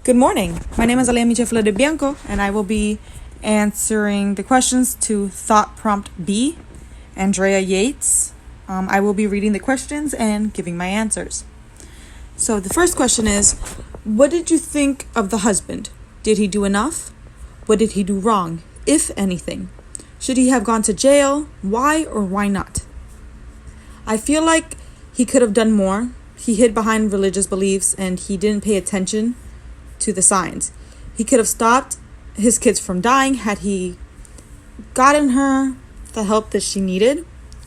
Good morning. My name is Alea Michefla de Bianco, and I will be answering the questions to Thought Prompt B, Andrea Yates. I will be reading the questions and giving my answers. So the first question is, what did you think of the husband? Did he do enough? What did he do wrong, if anything? Should he have gone to jail? Why or why not? I feel like he could have done more. He hid behind religious beliefs and he didn't pay attention to the signs. He could have stopped his kids from dying had he gotten her the help that she needed.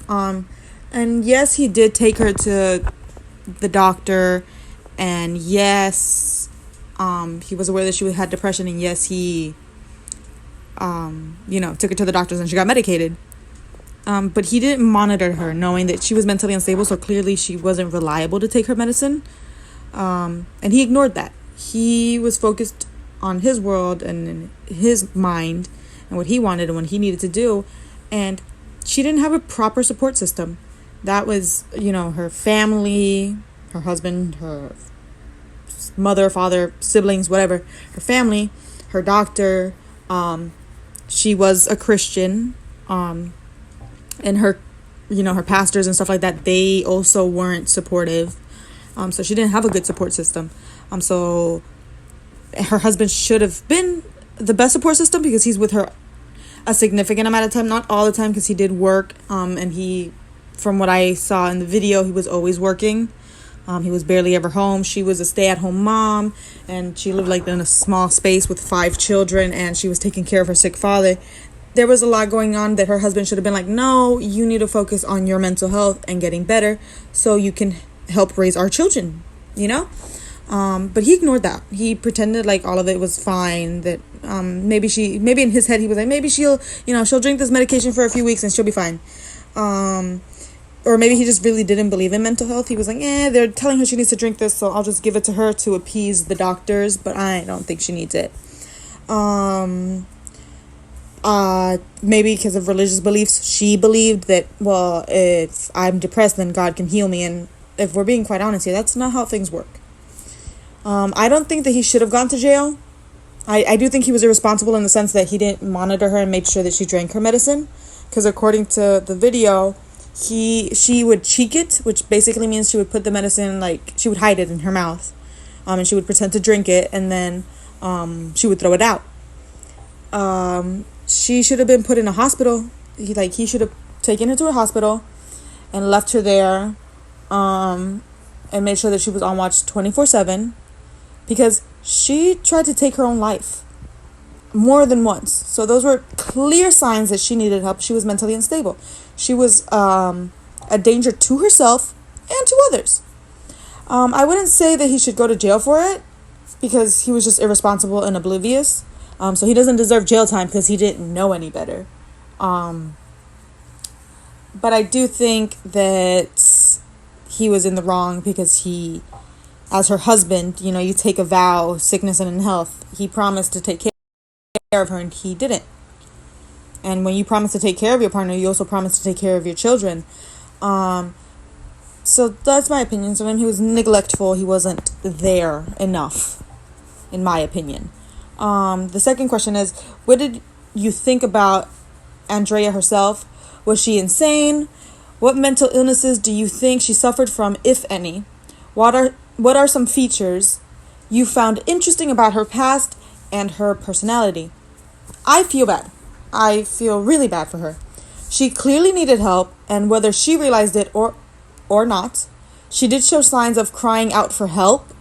And yes, he did take her to the doctor, and yes, he was aware that she had depression, and yes, he took her to the doctors and she got medicated. But he didn't monitor her, knowing that she was mentally unstable, so clearly she wasn't reliable to take her medicine. And he ignored that. He was focused on his world and in his mind and what he wanted and what he needed to do. And she didn't have a proper support system. That was, her family, her husband, her mother, father, siblings, whatever, her family, her doctor. She was a Christian. And her pastors and stuff like that, they also weren't supportive. So she didn't have a good support system. So her husband should have been the best support system because he's with her a significant amount of time, not all the time because he did work. And he, from what I saw in the video, he was always working. He was barely ever home. She was a stay-at-home mom, and she lived in a small space with 5 children, and she was taking care of her sick father. There was a lot going on that her husband should have been like, no, you need to focus on your mental health and getting better so you can help raise our children, But he ignored that. He pretended like all of it was fine, that maybe in his head he was like, maybe she'll drink this medication for a few weeks and she'll be fine. Or maybe he just really didn't believe in mental health. He was like, they're telling her she needs to drink this, so I'll just give it to her to appease the doctors, but I don't think she needs it. Maybe because of religious beliefs, she believed that, well, if I'm depressed, then God can heal me. And if we're being quite honest here, that's not how things work. I don't think that he should have gone to jail. I do think he was irresponsible in the sense that he didn't monitor her and make sure that she drank her medicine. Because according to the video, she would cheek it, which basically means she would put the medicine, she would hide it in her mouth. And she would pretend to drink it, and then she would throw it out. She should have been put in a hospital. He should have taken her to a hospital and left her there, and made sure that she was on watch 24/7, because she tried to take her own life more than once. So those were clear signs that she needed help. She was mentally unstable. She was a danger to herself and to others. I wouldn't say that he should go to jail for it, because he was just irresponsible and oblivious. So he doesn't deserve jail time because he didn't know any better. But I do think that he was in the wrong because he, as her husband, you take a vow, sickness and in health. He promised to take care of her and he didn't. And when you promise to take care of your partner, you also promise to take care of your children. So that's my opinion. So when he was neglectful, he wasn't there enough, in my opinion. The second question is, what did you think about Andrea herself? Was she insane? What mental illnesses do you think she suffered from, if any? What are some features you found interesting about her past and her personality? I feel bad. I feel really bad for her. She clearly needed help, and whether she realized it or not, she did show signs of crying out for help.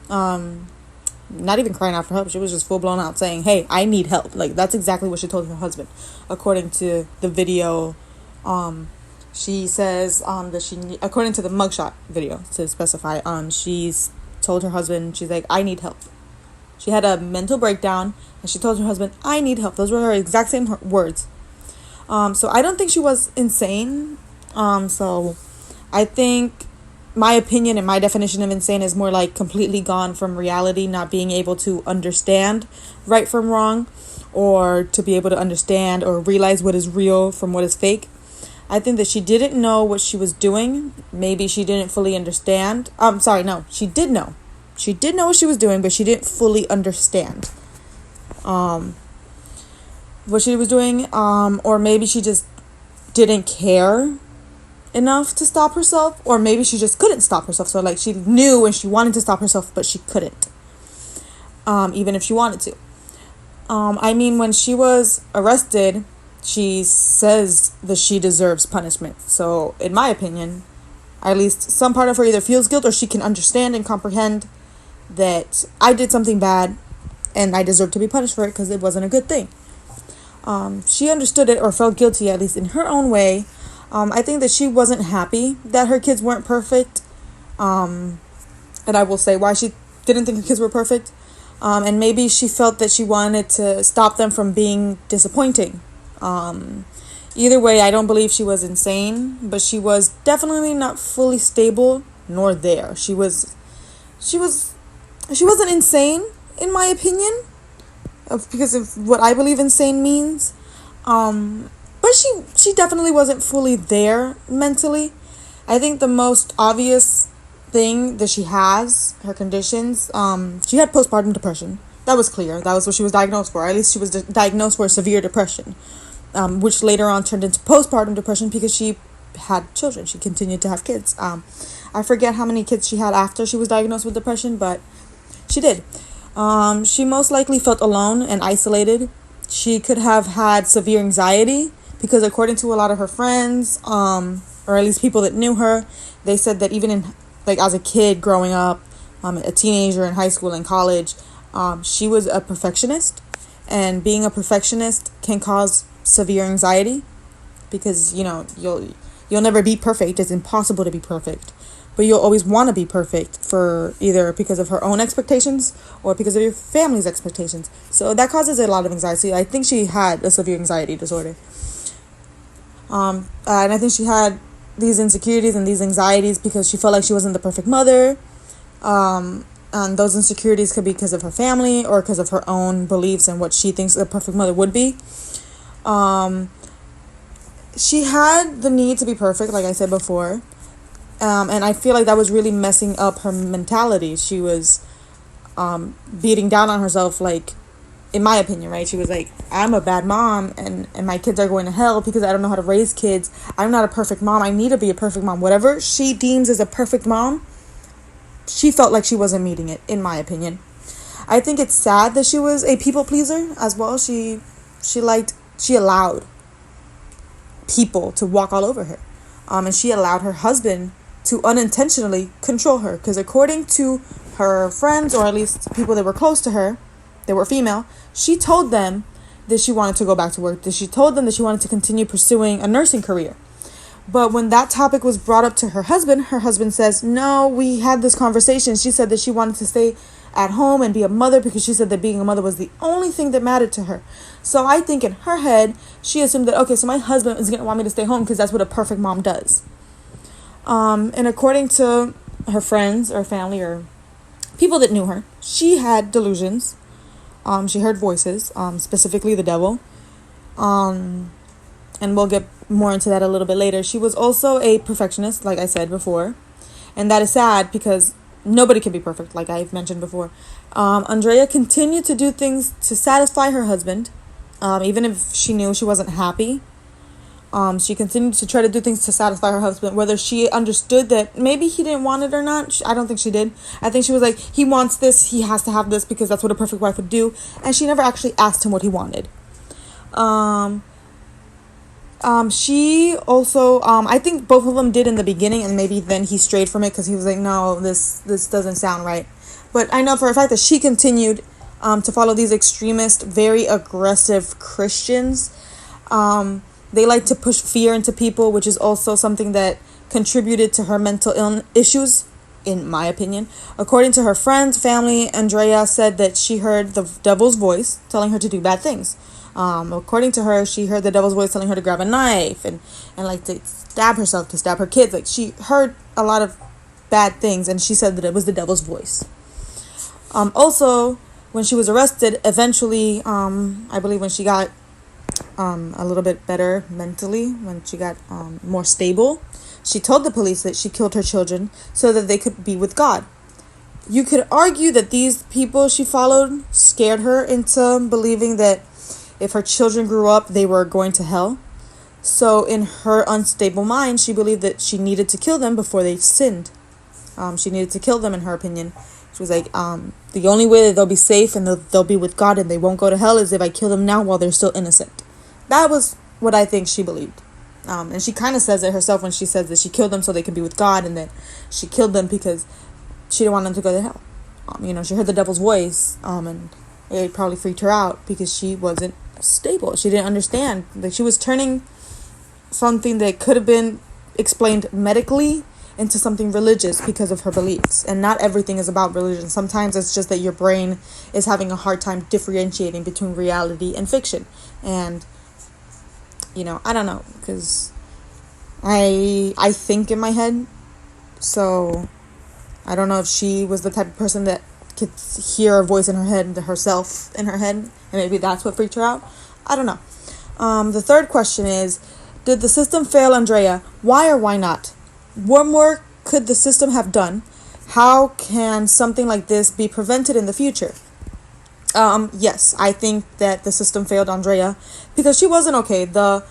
Not even crying out for help. She was just full blown out saying, hey, I need help. That's exactly what she told her husband. According to the video, she says that according to the mugshot video, to specify, she's told her husband, she's like, I need help. She had a mental breakdown and she told her husband, I need help. Those were her exact same words. So I don't think she was insane. So I think my opinion and my definition of insane is more like completely gone from reality, not being able to understand right from wrong, or to be able to understand or realize what is real from what is fake. I think that she didn't know what she was doing. Maybe she didn't fully understand. She did know. She did know what she was doing, but she didn't fully understand what she was doing, or maybe she just didn't care enough to stop herself, or maybe she just couldn't stop herself. So like she knew and she wanted to stop herself, but she couldn't, even if she wanted to. I mean, when she was arrested, she says that she deserves punishment. So in my opinion, at least some part of her either feels guilt or she can understand and comprehend that I did something bad and I deserve to be punished for it because it wasn't a good thing. She understood it or felt guilty, at least in her own way. I think that she wasn't happy that her kids weren't perfect. And I will say why she didn't think her kids were perfect. And maybe she felt that she wanted to stop them from being disappointing. Either way, I don't believe she was insane, but she was definitely not fully stable nor there. She wasn't insane, in my opinion, because of what I believe insane means. But she definitely wasn't fully there mentally. I think the most obvious thing that she has, her conditions, she had postpartum depression. That was clear. That was what she was diagnosed for. At least she was diagnosed for severe depression, which later on turned into postpartum depression because she had children. She continued to have kids. I forget how many kids she had after she was diagnosed with depression, but she did. She most likely felt alone and isolated. She could have had severe anxiety because according to a lot of her friends, or at least people that knew her, they said that even in like as a kid growing up, a teenager in high school and college, she was a perfectionist, and being a perfectionist can cause severe anxiety because you'll never be perfect. It's impossible to be perfect, but you'll always want to be perfect for either because of her own expectations or because of your family's expectations. So that causes a lot of anxiety. I think she had a severe anxiety disorder, and I think she had these insecurities and these anxieties because she felt like she wasn't the perfect mother. And those insecurities could be because of her family or because of her own beliefs and what she thinks a perfect mother would be. She had the need to be perfect, like I said before. And I feel like that was really messing up her mentality. She was beating down on herself, like, in my opinion, right? She was like, I'm a bad mom and my kids are going to hell because I don't know how to raise kids. I'm not a perfect mom. I need to be a perfect mom. Whatever she deems as a perfect mom, she felt like she wasn't meeting it, in my opinion. I think it's sad that she was a people pleaser as well. She allowed people to walk all over her. And she allowed her husband to unintentionally control her. Because according to her friends, or at least people that were close to her, they were female, she told them that she wanted to go back to work. That she told them that she wanted to continue pursuing a nursing career. But when that topic was brought up to her husband says, no, we had this conversation. She said that she wanted to stay at home and be a mother because she said that being a mother was the only thing that mattered to her. So I think in her head, she assumed that, okay, so my husband is going to want me to stay home because that's what a perfect mom does. And according to her friends or family or people that knew her, she had delusions. She heard voices, specifically the devil. And we'll get more into that a little bit later. She was also a perfectionist, like I said before. And that is sad because nobody can be perfect, like I've mentioned before. Andrea continued to do things to satisfy her husband, even if she knew she wasn't happy. She continued to try to do things to satisfy her husband, whether she understood that maybe he didn't want it or not. I don't think she did. I think she was like, he wants this, he has to have this because that's what a perfect wife would do. And she never actually asked him what he wanted. She also, I think both of them did in the beginning, and maybe then he strayed from it because he was like, no, this doesn't sound right. But I know for a fact that she continued to follow these extremist, very aggressive Christians. They like to push fear into people, which is also something that contributed to her mental illness issues, in my opinion. According to her friends, family, Andrea said that she heard the devil's voice telling her to do bad things. According to her, she heard the devil's voice telling her to grab a knife and like to stab herself, to stab her kids. Like she heard a lot of bad things, and she said that it was the devil's voice. Also, when she was arrested, eventually, I believe when she got a little bit better mentally, when she got more stable, she told the police that she killed her children so that they could be with God. You could argue that these people she followed scared her into believing that if her children grew up, they were going to hell. So in her unstable mind, she believed that she needed to kill them before they sinned. She needed to kill them, in her opinion. She was like, the only way that they'll be safe and they'll be with God and they won't go to hell is if I kill them now while they're still innocent. That was what I think she believed. And she kind of says it herself when she says that she killed them so they could be with God, and that she killed them because she didn't want them to go to hell. She heard the devil's voice, and it probably freaked her out because she wasn't stable. She didn't understand. Like, she was turning something that could have been explained medically into something religious because of her beliefs. And not everything is about religion. Sometimes it's just that your brain is having a hard time differentiating between reality and fiction. And I don't know, because I think in my head, so I don't know if she was the type of person that could hear a voice in her head, herself in her head, and maybe that's what freaked her out. I don't know. The third question is, did the system fail Andrea? Why or why not? What more could the system have done? How can something like this be prevented in the future? Yes, I think that the system failed Andrea because she wasn't okay. The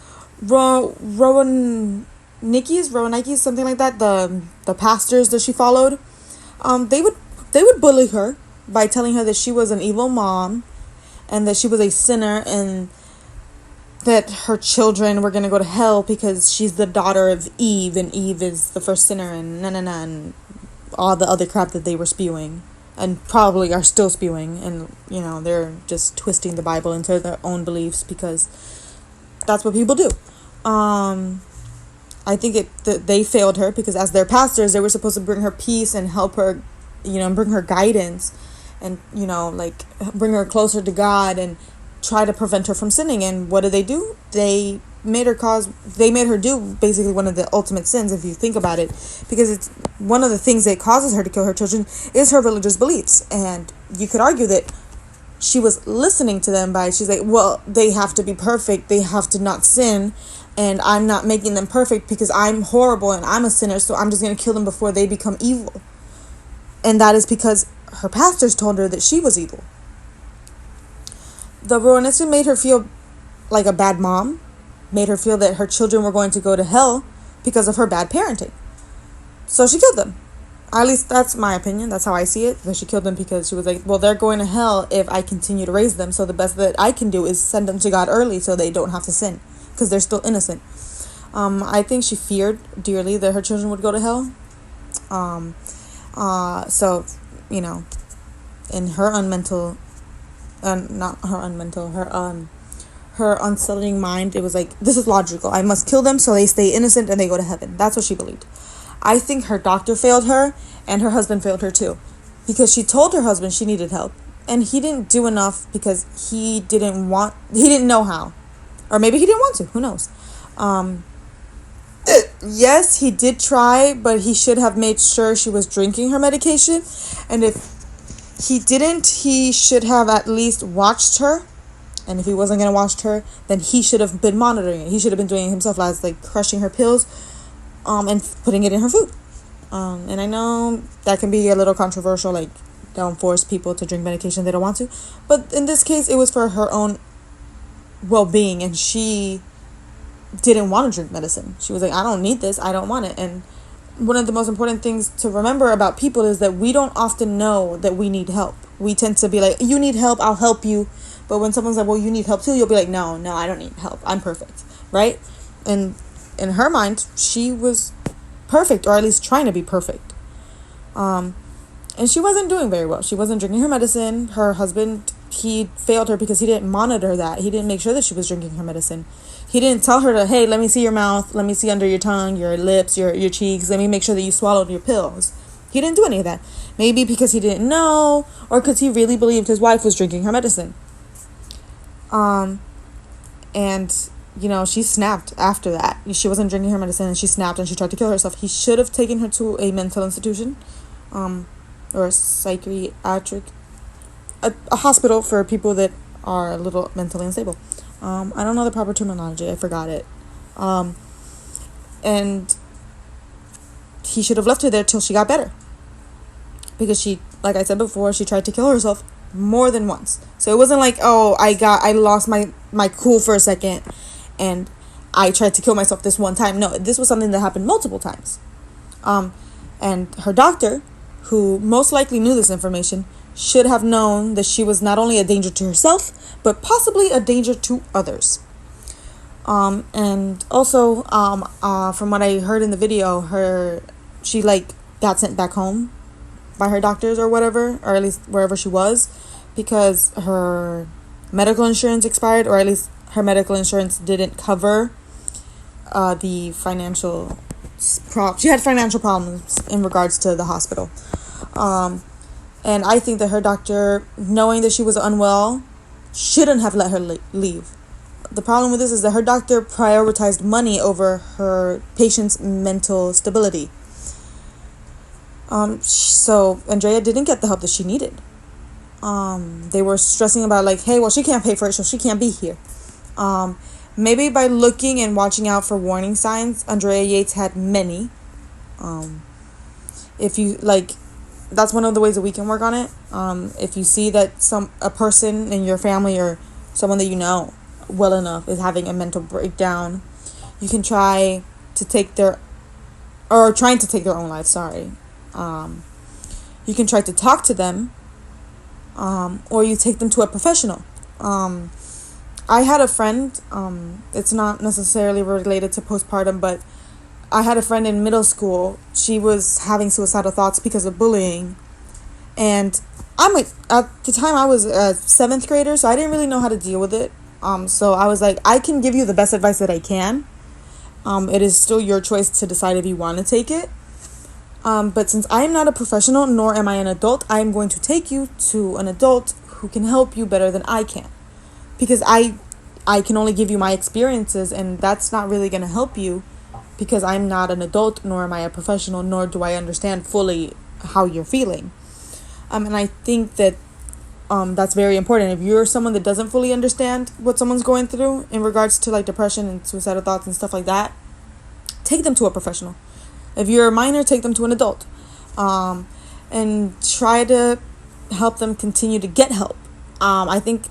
Rowanikis, something like that, the pastors that she followed, they would bully her by telling her that she was an evil mom and that she was a sinner and that her children were going to go to hell because she's the daughter of Eve and Eve is the first sinner and and all the other crap that they were spewing and probably are still spewing. And they're just twisting the Bible into their own beliefs because that's what people do. I think they failed her because as their pastors, they were supposed to bring her peace and help her, and bring her guidance and, bring her closer to God and try to prevent her from sinning. And what did they do? They made her do basically one of the ultimate sins, if you think about it, because it's one of the things that causes her to kill her children is her religious beliefs. And you could argue that she was listening to them she's like, well, they have to be perfect, they have to not sin, and I'm not making them perfect because I'm horrible and I'm a sinner, so I'm just going to kill them before they become evil. And that is because her pastors told her that she was evil. The Rowanetsu made her feel like a bad mom, made her feel that her children were going to go to hell because of her bad parenting. So she killed them. At least that's my opinion. That's how I see it. That she killed them because she was like, well, they're going to hell if I continue to raise them. So the best that I can do is send them to God early so they don't have to sin because they're still innocent. I think she feared dearly that her children would go to hell. So, in her her unsettling mind, it was like, this is logical. I must kill them so they stay innocent and they go to heaven. That's what she believed. I think her doctor failed her and her husband failed her too, because she told her husband she needed help and he didn't do enough because he didn't know how, or maybe he didn't want to, who knows. Yes, he did try, but he should have made sure she was drinking her medication, and if he didn't, he should have at least watched her. And if he wasn't going to watch her, then he should have been monitoring it. He should have been doing it himself, like crushing her pills and putting it in her food. And I know that can be a little controversial, like don't force people to drink medication they don't want to. But in this case, it was for her own well-being, and she didn't want to drink medicine. She was like, I don't need this. I don't want it. And one of the most important things to remember about people is that we don't often know that we need help. We tend to be like, you need help, I'll help you. But when someone's like, well, you need help too, you'll be like, no, I don't need help. I'm perfect, right? And in her mind, she was perfect, or at least trying to be perfect. And she wasn't doing very well. She wasn't drinking her medicine. Her husband, he failed her because he didn't monitor that. He didn't make sure that she was drinking her medicine. He didn't tell her to, hey, let me see your mouth, let me see under your tongue, your lips, your cheeks, let me make sure that you swallowed your pills. He didn't do any of that. Maybe because he didn't know, or because he really believed his wife was drinking her medicine. And, she snapped after that. She wasn't drinking her medicine, and she snapped, and she tried to kill herself. He should have taken her to a mental institution, or a psychiatric, a hospital for people that are a little mentally unstable. I don't know the proper terminology. I forgot it. And he should have left her there till she got better, because she Like I said before, she tried to kill herself more than once. So it wasn't like, oh, I lost my cool for a second and I tried to kill myself this one time. No, this was something that happened multiple times. And her doctor, who most likely knew this information, should have known that she was not only a danger to herself, but possibly a danger to others. And also, from what I heard in the video, she got sent back home by her doctors or whatever, or at least wherever she was, because her medical insurance expired, or at least her medical insurance didn't cover the financial she had financial problems in regards to the hospital. And I think that her doctor, knowing that she was unwell, shouldn't have let her leave. The problem with this is that her doctor prioritized money over her patient's mental stability. So Andrea didn't get the help that she needed. They were stressing about like, hey, well, she can't pay for it, so she can't be here. Maybe by looking and watching out for warning signs, Andrea Yates had many. If you that's one of the ways that we can work on it. If you see that a person in your family or someone that you know well enough is having a mental breakdown, you can trying to take their own life. Sorry. You can try to talk to them, or you take them to a professional. I had a friend, it's not necessarily related to postpartum, but I had a friend in middle school. She was having suicidal thoughts because of bullying. And at the time I was a 7th grader, so I didn't really know how to deal with it. So I was like, I can give you the best advice that I can. It is still your choice to decide if you want to take it. But since I am not a professional, nor am I an adult, I am going to take you to an adult who can help you better than I can. Because I can only give you my experiences, and that's not really going to help you because I'm not an adult, nor am I a professional, nor do I understand fully how you're feeling. And I think that that's very important. If you're someone that doesn't fully understand what someone's going through in regards to like depression and suicidal thoughts and stuff like that, take them to a professional. If you're a minor, take them to an adult. And try to help them continue to get help. I think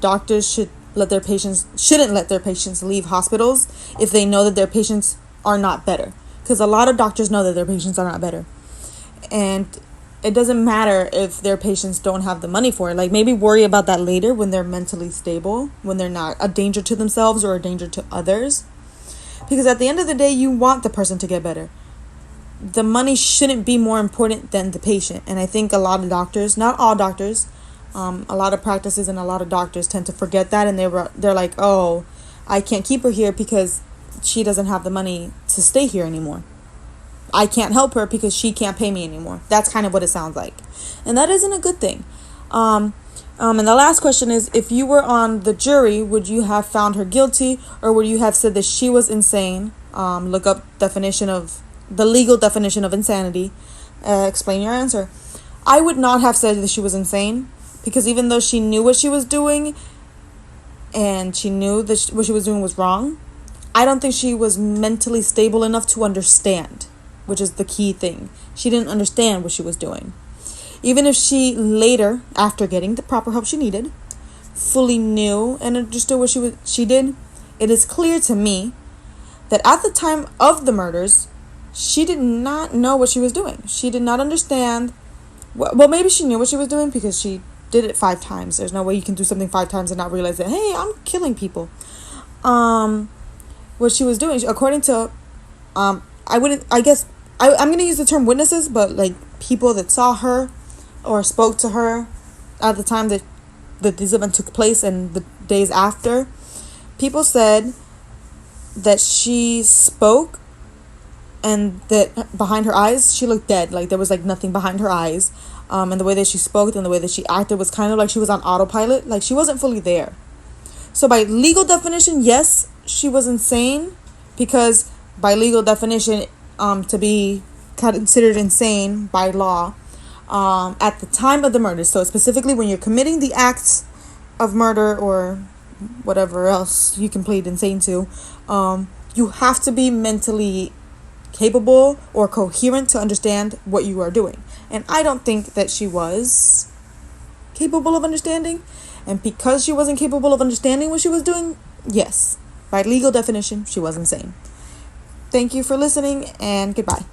doctors shouldn't let their patients leave hospitals if they know that their patients are not better. Because a lot of doctors know that their patients are not better. And it doesn't matter if their patients don't have the money for it. Like, maybe worry about that later when they're mentally stable, when they're not a danger to themselves or a danger to others. Because at the end of the day, you want the person to get better. The money shouldn't be more important than the patient. And I think a lot of doctors, not all doctors, a lot of practices and a lot of doctors tend to forget that, and they're like, oh, I can't keep her here because she doesn't have the money to stay here anymore. I can't help her because she can't pay me anymore. That's kind of what it sounds like. And that isn't a good thing. And the last question is, if you were on the jury, would you have found her guilty, or would you have said that she was insane? Look up the legal definition of insanity. Explain your answer. I would not have said that she was insane, because even though she knew what she was doing and she knew that what she was doing was wrong, I don't think she was mentally stable enough to understand, which is the key thing. She didn't understand what she was doing. Even if she later, after getting the proper help she needed, fully knew and understood what she did, it is clear to me that at the time of the murders, she did not know what she was doing. She did not understand. Well, maybe she knew what she was doing because she did it 5 times. There's no way you can do something 5 times and not realize that, hey, I'm killing people. What she was doing, according to, I'm going to use the term witnesses, but like people that saw her or spoke to her at the time that this event took place and the days after, people said that she spoke and that behind her eyes, she looked dead. Like there was like nothing behind her eyes. And the way that she spoke and the way that she acted was kind of like she was on autopilot. Like she wasn't fully there. So by legal definition, yes, she was insane, because by legal definition, to be considered insane by law, at the time of the murder. So specifically when you're committing the acts of murder or whatever else you can plead insane to, you have to be mentally capable or coherent to understand what you are doing. And I don't think that she was capable of understanding. And because she wasn't capable of understanding what she was doing, yes, by legal definition, she was insane. Thank you for listening, and goodbye.